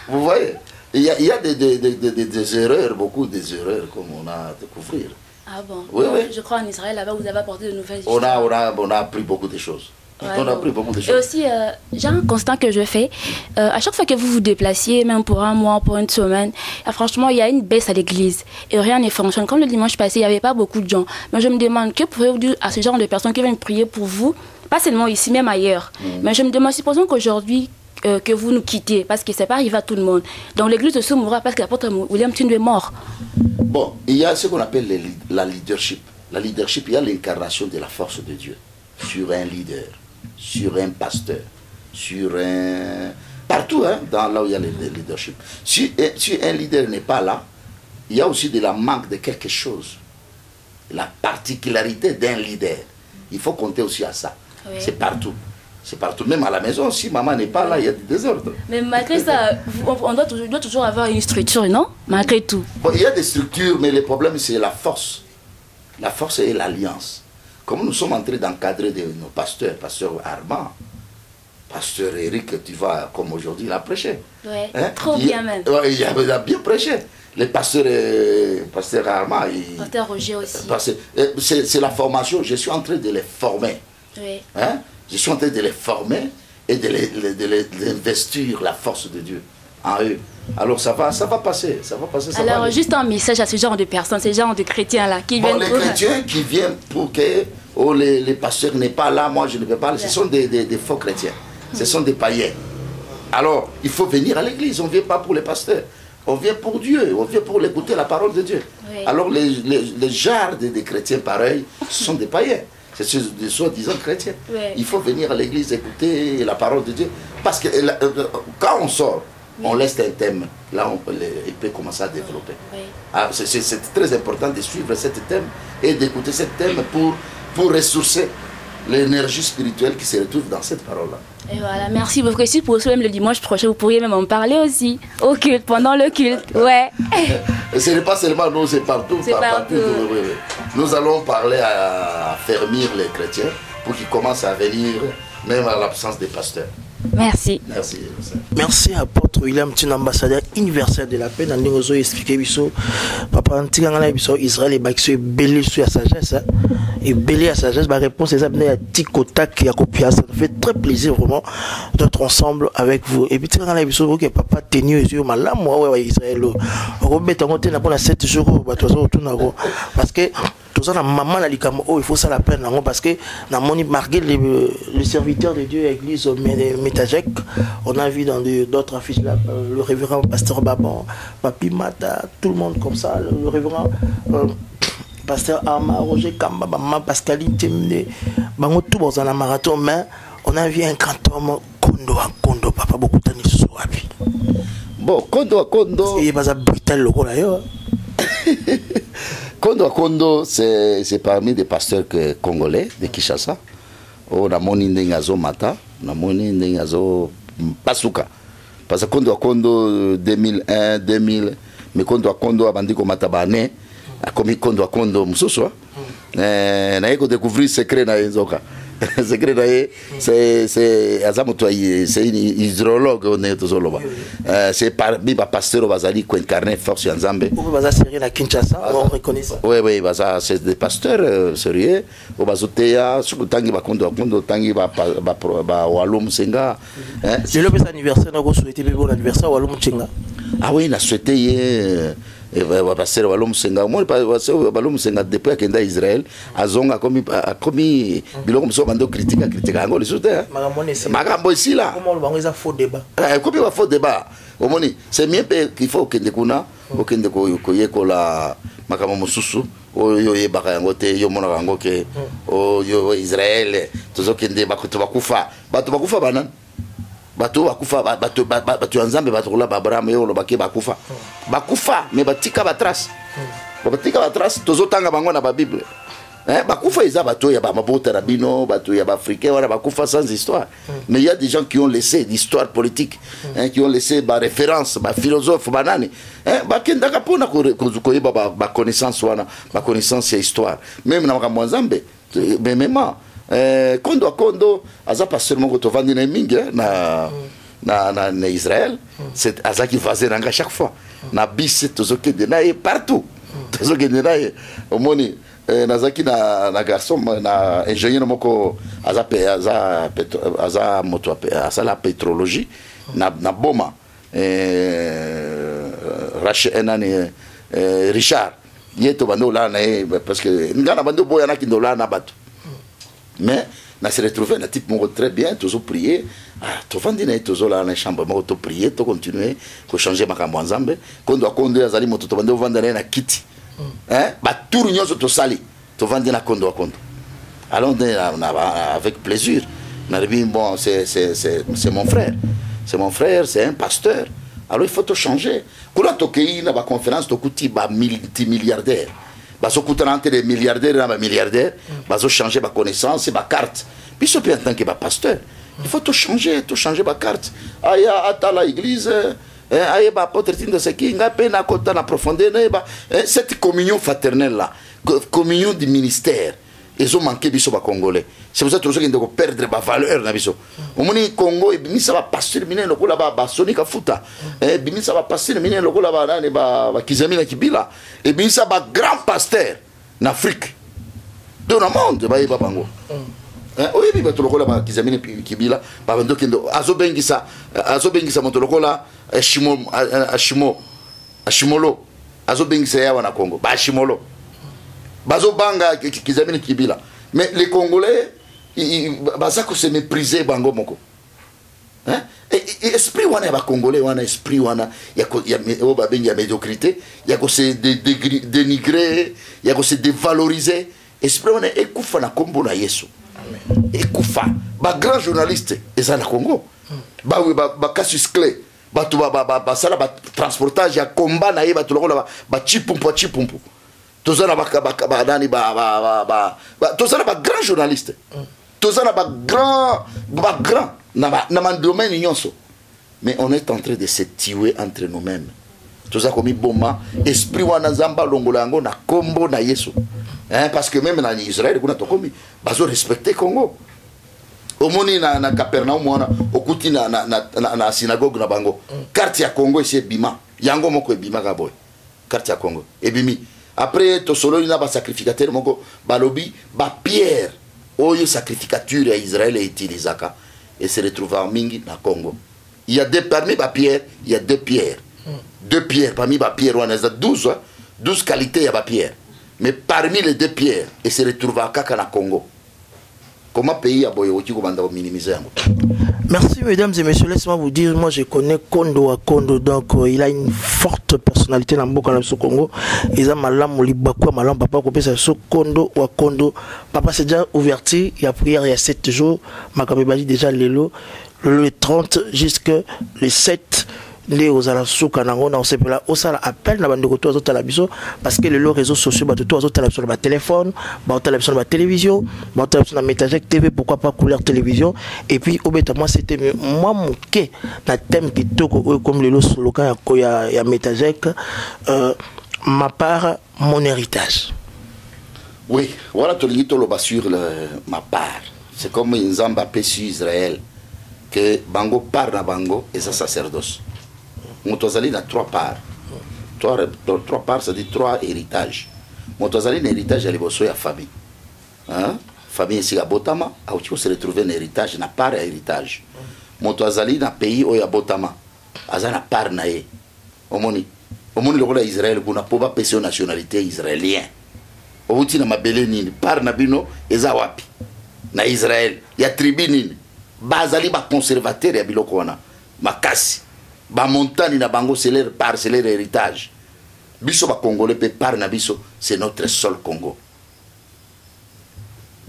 Vous voyez, il y a des erreurs, beaucoup des erreurs comme on a à découvrir. Ah bon? Oui, oui. Je crois en Israël, là-bas, vous avez apporté de nouvelles on a appris beaucoup de choses. Ouais, on a appris beaucoup de choses. Et aussi, j'ai un constat que je fais. À chaque fois que vous vous déplaciez, même pour un mois, pour une semaine, franchement, il y a une baisse à l'église. Et rien ne fonctionne. Comme le dimanche passé, il n'y avait pas beaucoup de gens. Mais je me demande, que pourriez-vous dire à ce genre de personnes qui viennent prier pour vous? Pas seulement ici, même ailleurs. Mais je me demande, supposons qu'aujourd'hui, que vous nous quittez, parce que ce n'est pas arrivé à tout le monde. Donc l'église se mourra parce que l'apôtre William Tyndale est mort. Bon, il y a ce qu'on appelle la leadership. La leadership, il y a l'incarnation de la force de Dieu sur un leader, sur un pasteur, sur un... Partout, hein, là où il y a le leadership. Si un leader n'est pas là, il y a aussi de la manque de quelque chose. La particularité d'un leader. Il faut compter aussi à ça. Oui. C'est partout. C'est partout. Même à la maison, si maman n'est pas là, il y a du désordre. Mais malgré ça, on doit toujours avoir une structure, non? Malgré tout. Bon, il y a des structures, mais le problème, c'est la force. La force et l'alliance. Comme nous sommes en train d'encadrer nos pasteurs, pasteur Armand, pasteur Eric, tu vois, comme aujourd'hui, il a prêché. Oui, hein? Trop bien même. Ouais, il a bien prêché. Les pasteurs, pasteur Armand, pasteur Roger aussi. C'est la formation, je suis en train de les former. Oui. Hein? Je suis en train de les former et de les investir la force de Dieu. en eux. Alors ça va passer, Alors juste un message à ce genre de personnes, ce genre de chrétiens-là qui viennent... Les chrétiens qui viennent pour que les pasteurs n'est pas là, moi je ne peux pas, ce sont des faux chrétiens, ce sont des païens. Alors il faut venir à l'église, on ne vient pas pour les pasteurs, on vient pour Dieu, on vient pour écouter la parole de Dieu. Oui. Alors les genres des chrétiens pareils, ce sont des païens. C'est des soi-disant chrétiens. Oui. Il faut venir à l'église écouter la parole de Dieu. Parce que quand on sort, on laisse un thème. Là, il peut commencer à développer. Oui. Ah, c'est très important de suivre ce thème et d'écouter ce thème pour ressourcer l'énergie spirituelle qui se retrouve dans cette parole-là. Et voilà, merci beaucoup. Si pour même le dimanche prochain, vous pourriez même en parler aussi, au culte, pendant le culte. Ouais. Ce n'est pas seulement nous, c'est partout. C'est partout. Oui. Nous allons parler à fermir les chrétiens pour qu'ils commencent à venir, même à l'absence des pasteurs. Merci. Merci apôtre William Tin, ambassadeur universel de la paix. Dans nous avons expliqué biso papa antikangala biso Israël et bakso belé sur la sagesse et belé à sagesse. Ma réponse est ça à tikota qui a copié. Ça nous fait très plaisir vraiment d'être ensemble avec vous. Et puis tikangala biso que papa tenu yeux malam moi ouais Israël. Robert on était là 7 jours parce que tout ça, maman la likamo, il faut ça la peine parce que dans mon marqué le serviteur de Dieu, l'église Métagec, on a vu dans d'autres affiches là, le révérend pasteur Baban, Papi Mata, tout le monde comme ça, le révérend pasteur Ama, Roger Kamba, maman Pascaline Temne, bango tout dans la marathon, mais on a vu un grand homme Kondo à Kondo, papa beaucoup de temps sur la vie. Bon, Kondo à Kondo. Il va brutal le rôle là. Kondo à Kondo, c'est parmi des pasteurs congolais de Kinshasa. On a moni ndengazo mata, on a moni ndengazo pasuka. Parce que Kondo à Kondo 2001, 2000, mais Kondo à Kondo a bandi ko mata bane, a commis Kondo à Kondo mususu. Na yeko découvrir secret na enzoka. Secret na c'est azamoto c'est une hydrologue on est tous loba. C'est parmi les pasteurs bazali ko incarner force ya Nzambe. Vous baza série la Kinshasa, on reconnaît ça. Oui, baza c'est des pasteurs sérieux. Au bazoteya, surtout tangi ba Kondo tangi ba Walum Senga. C'est le bel anniversaire na ko souhaiter bon anniversaire Walum Senga. Ah oui, na souhaité pasteur Walum Senga, moi pasteur Walum Senga depuis qu'il est Israël, azonga commis biloko mso bando critique ngo les autres. Magambo ici là. Comment on va faux débat. Comment on va faux débat. Au moni, c'est mieux qu'il faut que ndekuna, que ndeko yekola makamo mususu, yo yebaka yango te yo mona yango ke yo Israël, tozo kende bakufa banan. Bato bakufa bato Nzambe bato la Abraham yo lo bake bakufa mais batika batrace tozotanga bango na ba Bible bakufa eza bato ya ba mabota rabino bato ya ba africain wala bakufa sans histoire mais il y a des gens qui ont laissé l'histoire politique qui ont laissé ba référence ba philosophe banani bakendaka pona ko ba connaissance wana ba connaissance ya histoire même na makambo Nzambe même Kondo à Kondo, aza pasteur moko tovandi na mingi na Israël, c'est aza qui faisait nanga chaque fois. Na bis tozoke de nae partout. Tozoke de nae omoni nazaki na garçon na ingénieur moko aza moto aza la pétrologie na boma Richard yeto bando la na parce que ngana bando boya na kindola na bato. Mais on s'est retrouvé un type très bien, toujours prier. Tu vas dire toujours là dans la chambre, tu prier, tu continuer, tu changer ma campagne Nzambe. Quand tu as conduit à Zali, tu vas dire vendre na kiti. Bah tout l'union sur ton sali, tu vas dire na kondo à kondo. Alors avec plaisir. On a dit bon c'est mon frère, c'est un pasteur. Alors il faut te changer. Quand tu as une conférence, tu as multimilliardaire. Baso coûtera entre les milliardaires et les milliardaires, baso changer ma connaissance et ma carte. Puis ce en tant que pasteur, il faut tout changer ma carte. Aya atala l'église, aya ba apôtre de ce qui n'a pas na côté na profondeur, cette communion fraternelle là, communion du ministère. Ils ont manqué biso ba congolais. C'est pour ça que tous ceux qui ont perdre ba valeur na biso. Au moni Congo et bimisa ba pasteur mine lokola ba sonika futa. Bimisa ba pasteur mine lokola ba nani ba kizami na kibila. Et bimisa ba grand pasteur en Afrique. Dans le monde ba yeba bango. oyebi bato lokola bakizamini kibila babando kendo azobengisa moto lokola ashimolo azobengisa yawa na Congo bashimolo bazobanga kizamini kibila. Mais les Congolais baza ko se mépriser bango moko, hein, et esprit wana ya ba Congolais wana esprit wana ya o ba bengi ya médiocrité ya ko se dénigrer ya ko se dévaloriser esprit wana ekufa na kombo na Yesu. Ekufa ba grand journaliste eza na Congo ba Cassius Clay batu ba sala ba transportage ya combat na ye batu lokola ba chipumpu tozana ba nani tozana ba grand journaliste tozana ba grand na domaine nyonso, mais on est en train de se tuer entre nous-mêmes. Toza komi boma esprit wana zamba longola yango na kombo na Yesu, hein, parce que même na Israël kuna tokomi bazo respecter Congo. Omoni na Capernaum wana okuti na synagogue na bango carte ya Congo ese bima yango moko ebima ka boy carte ya Congo ebimi. Après to solo na ba sacrificateur moko balobi ba pierre oyo sacrificature ya Israël utilisaka et se retrouve en mingi na Congo. Il y a deux parmi ba pierre, il y a deux pierres. Deux pierres parmi ba pierre wana za 12 qualités ya ba pierre. Mais parmi les deux pierres et se retrouve à kaka na Congo. Comment pays a boyo qui commande minimiser? Merci mesdames et messieurs, laissez-moi vous dire, moi je connais Kondo à Kondo, donc il a une forte personnalité dans le Congo. Il a malam libakwa malam papa kopé ça so Kondo ou Kondo. Papa c'est déjà ouverti, il y a prière il y a 7 jours, ma kamebali déjà le 30 jusqu'à le 7 les aux alansuka nango na osepela osala appel na bandeko to azotala biso parce que les réseaux sociaux ba to azotala biso na téléphone ba otala biso na télévision ba otala biso na Métagec TV, pourquoi pas couleur télévision. Et puis obeta moi c'était moi moké na thème kitoko comme le slogan ya Métagec, ma part mon héritage. Oui, voilà to lingito lo sur ma part. C'est comme Nzamba péchu Israël que bango part na bango et ça sacerdoce. Montozali na 3 parts. 3 parts, ça dit 3 héritages. Montozali na héritage à l'ébosso ya famille. Hein? Famille ici à Botama, a où se retrouver un héritage, na part à héritage. Montozali na pays où ya Botama, aza na part na ye. Omoni le rôle Israël, kuna poba pese nationalité israélien. Outi na mabele nini, part na bino eza wapi. Na Israël, ya tribu nini. Bazali ba conservateur ya biloko wana. Makasi. Ba montagne na bango c'est leur part, c'est leur héritage. Biso ba Congolais pe par na biso, c'est notre sol Congo.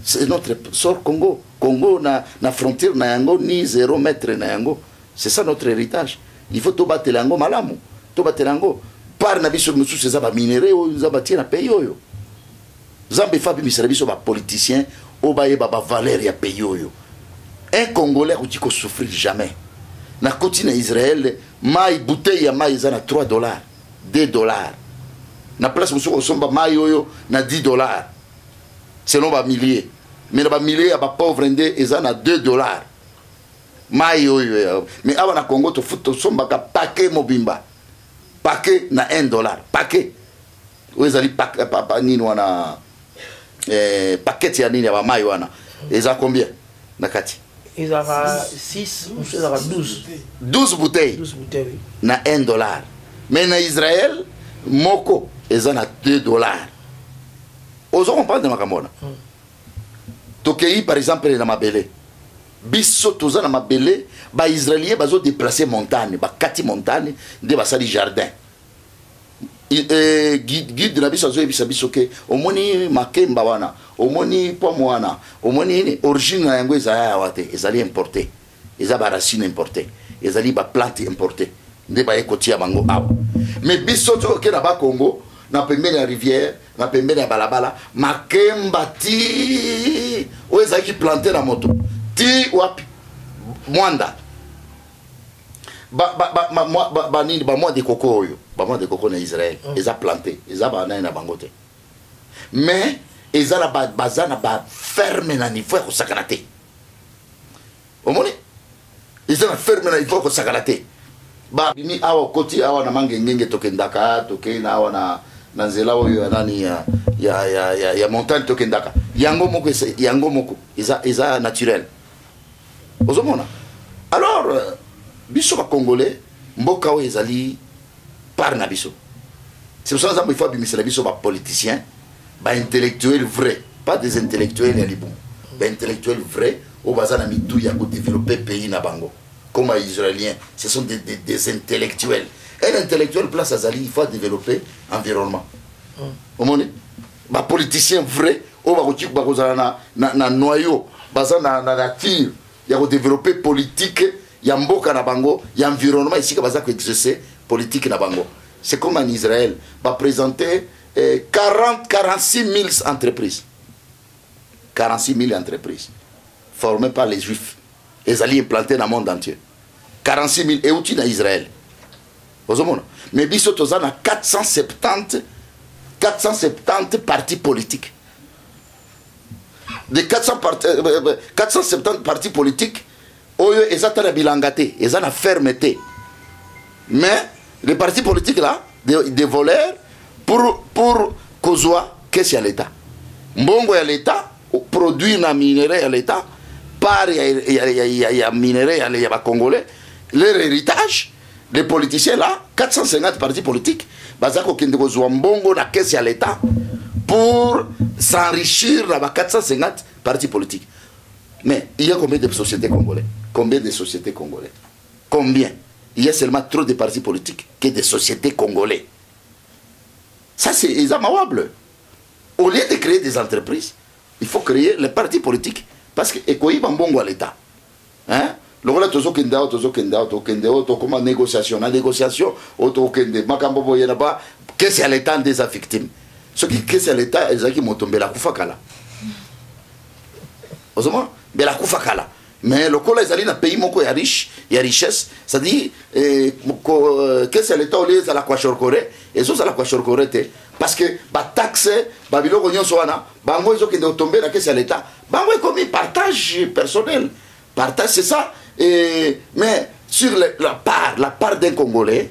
C'est notre sol Congo. Congo na frontière na yango ni 0 mètre na yango. C'est ça notre héritage. Il faut to battre yango malamu. To battre yango par na biso musu c'est ça ba minéraux o za batie na pays oyo. Zambe fabi misera biso ba politicien o ba ye ba valeur ya pays oyo. Un Congolais qui ne souffrir jamais. Na côté na Israël, maï bouteille ya maï za na $3, $2. Na place musu osomba maï oyo na $10. Selon ba milliers. Mais ba milliers ya ba pauvre ndé eza na $2. Maï oyo. Mais ava na Congo to futo somba ka paquet mobimba. Paquet na $1. Paquet. Oezali paquet papa nini wana paquet ya nini ya ba maï wana. Eza combien? Na kati. Ils ont 6, ils ont 12. 12 bouteilles. 12 bouteilles, oui. Na $1. Mais en Israël, moko, ils ont $2. Aux on parle de Makamona. Tokei, par exemple, dans ma belé. Bisso, tous dans ma belé, les Israéliens, ils ont déplacé montagne, kati montagne, de basali jardin. Guide de la biso biso ke omoni makemba wana omoni pomo wana omoni origine na yango ezaya wate ezali importé ezaba racine importé ezali ba plante importé nde ba ekotia bango awa. Mais biso to ke na ba Congo na pembeni ya rivière na pembeni ya balabala makemba ti o ezaki planter na moto ti wapi Mwanda moi de coco oyo moi de coco na Israël ils a planté ils a banana na bangote mais ils a la bazana ba ferme na niveau ko sakanate omoni ils a ferme na niveau ko sakanate ba bimi awa koti awa na mangengenge tokendaka tokena awa na nzela oyo nani ya montagne tokendaka yango moko eza naturel ozomona. Alors biso ba congolais mboka o ezali par na biso. C'est pour ça qu'il faut bimisa biso ba politiciens, ba intellectuels vrais, pas des intellectuels ya libon. Ba intellectuels vrais au bazana mitu ya ko développer pays na bango. Comme les Israéliens, ce sont des intellectuels. Un intellectuel place à Zali, il faut développer l'environnement. Au monde, les politiciens vrais, na noyau, na tir, il y a développer politique, il y a mboka na bango, il y a environnement ici qui va exercer politique na bango. C'est comme en Israël, va présenter 46 000 entreprises. 46 000 entreprises formées par les Juifs. Ils allaient implanter dans le monde entier. 46 000 et outils dans Israël. Mais biso a 470 partis politiques. De 470 partis politiques, ils ont bilangate, ils ont fermeté. Mais les partis politiques là, des voleurs, pour causoa, qu'est-ce qu'il y a l'État? Mbongo ya l'État, produit na minerai à l'État, par il y a minerai, il y a Congolais, leur héritage, les politiciens là, 450 partis politiques, bazako kende kozwa mbongo na caisse à l'État pour s'enrichir dans 450 partis politiques. Mais il y a combien de sociétés congolaises? Combien de sociétés congolaises? Combien? Il y a seulement trop de partis politiques que des sociétés congolaises. Ça c'est inamawable. Au lieu de créer des entreprises, il faut créer les partis politiques. Parce que ekoyi bambongo à l'État. Hein? Le rôle tozo kenda comment négociation, la négociation auto kende makambo boyena ba qu'est-ce à l'État des victimes. Ce qui qu'est-ce à l'État ezaki motombe la kufakala. Ozoma be la kufakala. Mais le col ezali na pays moko ya riche, ya richesse, ça dit qu'est-ce à l'État au lieu à la kwashorkore et ça la kwashorkore te parce que ba taxe ba biloko nyonso wana bango ezo kende otombe na qu'est-ce à l'État. Bango comme partage personnel. Partage c'est ça. Mais sur la part d'un Congolais,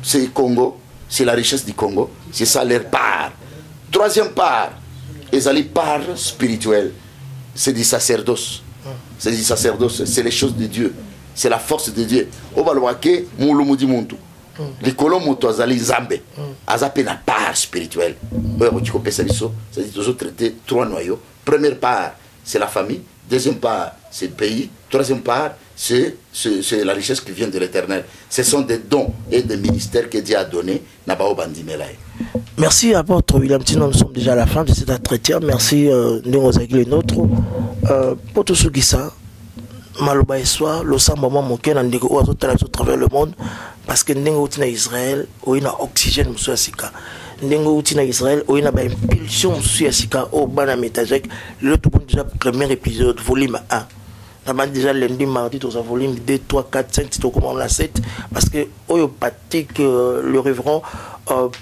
c'est le Congo, c'est la richesse du Congo, c'est ça leur part. Troisième part, ils ont part spirituelle, c'est du sacerdoce. C'est du sacerdoce, c'est les choses de Dieu, c'est la force de Dieu. On va le voir que Moulumudi Muntu, les colons azali Zambé, azapé la part spirituelle. C'est-à-dire toujours traiter trois noyaux. Première part, c'est la famille. Deuxième part, c'est le pays. Troisième part, c'est la richesse qui vient de l'Éternel. Ce sont des dons et des ministères que Dieu a donnés. Merci à votre William Tino. Nous sommes déjà à la fin de cet entretien. Merci les nôtres. Pour tous ceux qui savent, Maloba et Soir, le sang maman moqué dans des à travers le monde. Parce que nous sommes en Israël, où il y a oxygène, nous sommes en Israël, où il y a une impulsion, nous sommes au Bana Métagek. Le tout déjà premier épisode, volume 1. Nous avons déjà lundi, mardi, dans un volume 2, 3, 4, 5, c'est comment on a 7. Parce que, au pratique, le révérend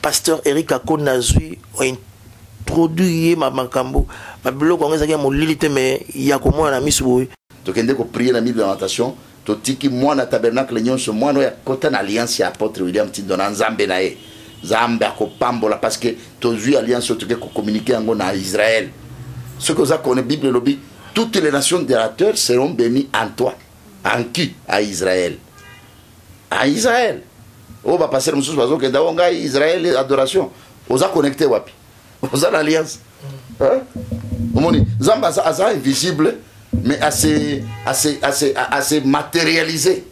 pasteur Eric Akonazui a introduit ma makambo. Ma blog, on a dit mon lilité, mais il y a comment on a mis sur eux. Donc, on a prié la mise de l'alimentation. Totiki moi na tabernacle nyonso moi no ya kota na alliance ya apôtre William Tindona Nzambe na ye Nzambe akopambola parce que tozui alliance otoke ko communiquer ngo na Israël. Ce que ça connaît Bible lobby, toutes les nations de la terre seront bénies en toi. En qui? À Israël. À Israël. Oh va passer mususu bazo ke daonga Israël adoration. Oza connecté wapi? Oza l'alliance. Hein? Omoni Nzambe asa invisible. Mais à se matérialiser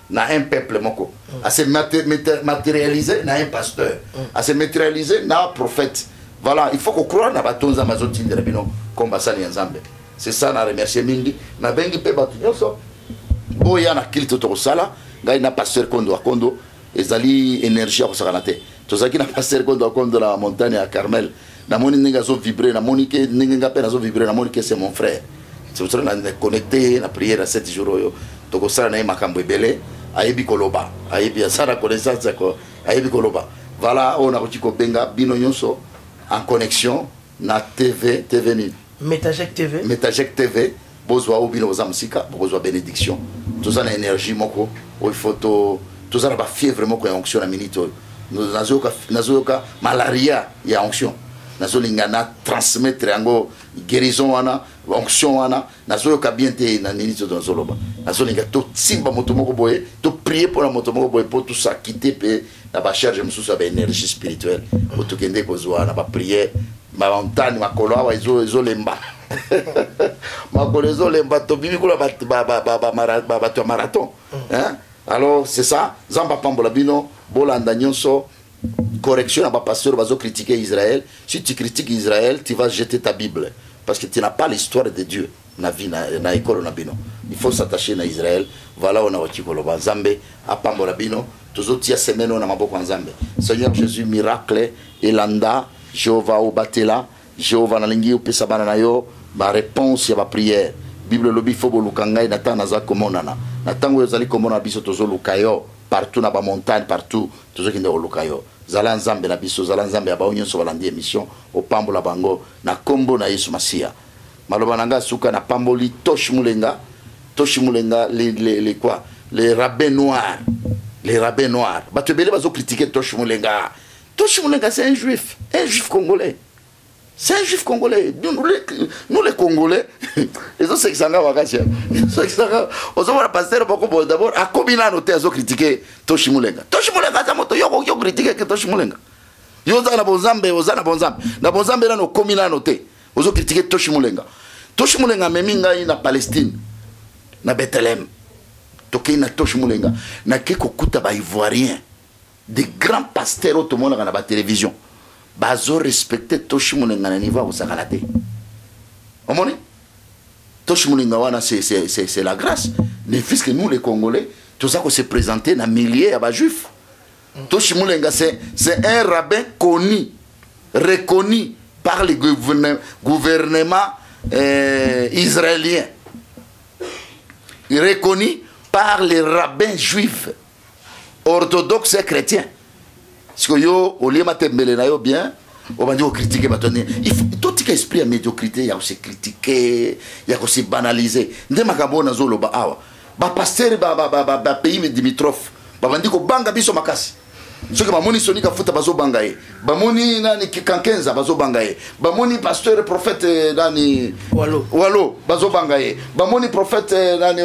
dans un peuple moko, à se matérialiser dans un pasteur, à se matérialiser dans un prophète. Voilà, il faut qu'on croie dans la tonne Amazon de Rabino comme Bassani Nzambe. C'est ça, na remercier Mingi. Na bengi pe batu nyonso. Boya na kilito to sala, ngai na pasteur Kondo ezali énergie ko sakanate. Tozaki na pasteur Kondo la montagne à Carmel. Na moni ninga zo vibrer, na moni ke ninga pe na zo vibrer, na moni ke c'est mon frère. C'est pour ça qu'on est connecté la prière à 7 jours. Donc, on a makambo ebele, ayebi koloba, ayebi asara connaissance ko, ayebi koloba. Voilà, on a reçu benga bino nyonso en connexion na TV ni. Métagek TV. Métagek TV, bozwa obino za musika, bozwa bénédiction. Tout ça na énergie moko, o photo, tout ça na ba fièvre moko ya onction na minute. Nazoka malaria ya onction. nazolinga na transmettre yango guérison wana onction wana nazoyoka bien te na nini to nazoloba nazolinga to simba moto moko boye to prier pour la moto moko boye pour tout ça quitter pe na ba charge mususu ba énergie spirituelle pour kende kozwa na ba prière ma montagne makolo awa ezolemba makolo ezolemba to bibi kula ba marathon hein. Alors c'est ça zamba pambola bino bolanda nyonso correction à ma pasteur va critiquer Israël. Si tu critiques Israël, tu vas jeter ta Bible parce que tu n'as pas l'histoire de Dieu. Il faut s'attacher à Israël. Voilà on a Ochikoloba Nzambe apambola bino tozotia semeno na maboko Nzambe. Seigneur Jésus miracle elanda Jéhovah obatela Jéhovah nalingi opesa bana na yo ba réponse ya ba prière. Bible lobi fo bolukanga na tana za komonana. Na tango yozali komona biso tozolukayo partout na ba montagne partout tozokinde olukayo. Zala Nzambe na biso zala Nzambe ya baonyo so balandi émission opambola bango na kombo na Yesu Masia. Maloba nanga suka na pamboli Tosh Mulenga les quoi les rabbins noirs bato belé bazo critiquer Tosh Mulenga c'est un juif congolais. C'est un juif congolais. Nous les Congolais, les autres c'est que ça va wakatia. C'est que ça on va passer beaucoup d'abord à combiner noter à critiquer Tosh Mulenga. Tosh Mulenga ça moto yo critiquer que Tosh Mulenga. Yo za na bonzambe na bonzambe na no combiner noter. Ozo critiquer Tosh Mulenga. Tosh Mulenga meminga na Palestine na Bethléem. Toké na Tosh Mulenga na keko kuta ba ivoirien. Des grands pasteurs au monde na ba télévision. Bazo respecter Tosh Mulenga na niveau au sakalate. Omoni? Tosh Mulenga wana c'est la grâce. Mais puisque nous les Congolais, tout ça qu'on s'est présenté na milliers à juifs. Tosh Mulenga c'est un rabbin connu, reconnu par le gouvernement israélien. Reconnu par les rabbins juifs orthodoxes et chrétiens. Parce que yo, au lieu de na yo bien, on va dire critiquer maintenant. Il faut tout esprit à médiocrité, il y a aussi critiquer, il y a aussi banaliser. Ndé makabo na zolo ba awa. Ba pasteur ba pays Dimitrov. Ba bandi ko banga biso makasi. Ce que bamoni sonika futa bazo bangaye. Bamoni nani kankenza bazo bangaye. Bamoni pasteur prophète nani Walo bazo bangaye. Bamoni prophète nani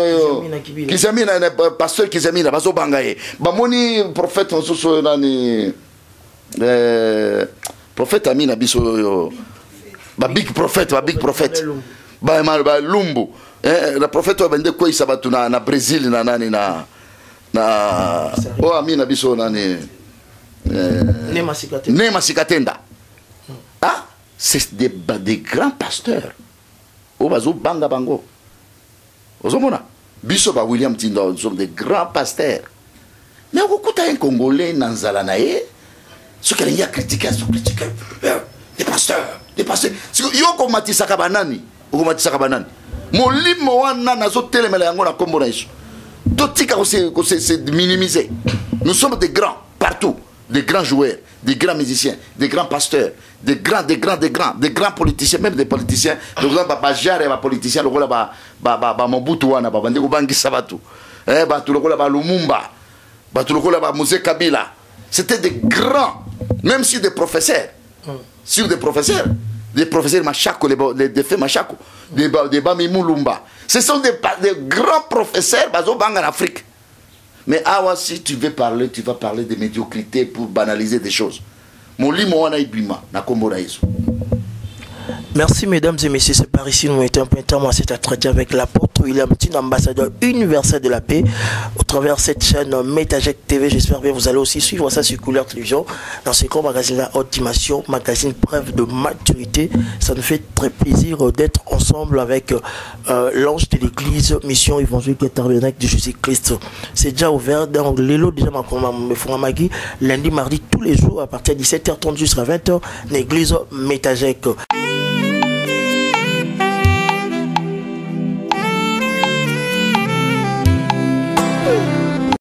Kizamina pasteur Kizamina bazo bangaye. Bamoni prophète soso nani prophète Amina biso ba big prophète ba Lumbu. Le prophète wa bende ko isabatu na Brésil na nani na oh Amina biso nani Nema Sikatenda. Ah, c'est des grands pasteurs. Obazo banga bango. Ozomona. Biso ba William Tinda, nous sommes des grands pasteurs. Mais on écoute un Congolais nanzala nae. Ce qu'il y a critiqué, des pasteurs. Yo ko matisaka banani, ko matisaka banani. Molimo wana nazo telemela yango na kombo na Yesu. Totika ko se minimiser. Nous sommes des grands partout. Des grands joueurs, des grands musiciens, des grands pasteurs, des grands politiciens, même des politiciens. Donc là, Bajar et politiciens, le rôle ba Mobutu wana, ba Bandeko Bangi Sabatu, ba tout le rôle ba Lumumba, ba tout le rôle ba Mosé Kabila. C'était des grands, même si des professeurs, des professeurs Machako, les défaits Machako, des Bami Mulumba. Ce sont des grands professeurs bazo bang en Afrique. Mais awa, si tu veux parler, tu vas parler de médiocrité pour banaliser des choses. Mon lit, moi, na kombo na Yesu. Merci mesdames et messieurs, c'est par ici nous mettons un peu de temps à cet entretien avec l'apôtre William Tin, ambassadeur universel de la paix, au travers de cette chaîne Métagec TV. J'espère bien que vous allez aussi suivre ça sur Couleur Télévision, dans ce grand magazine-là, Haute Dimension, magazine preuve de maturité. Ça nous fait très plaisir d'être ensemble avec l'ange de l'église, mission évangélique et tabernacle de Jésus-Christ. C'est déjà ouvert dans l'élo déjà lundi, mardi, tous les jours à partir de 17h30 jusqu'à 20h, l'église Métagec.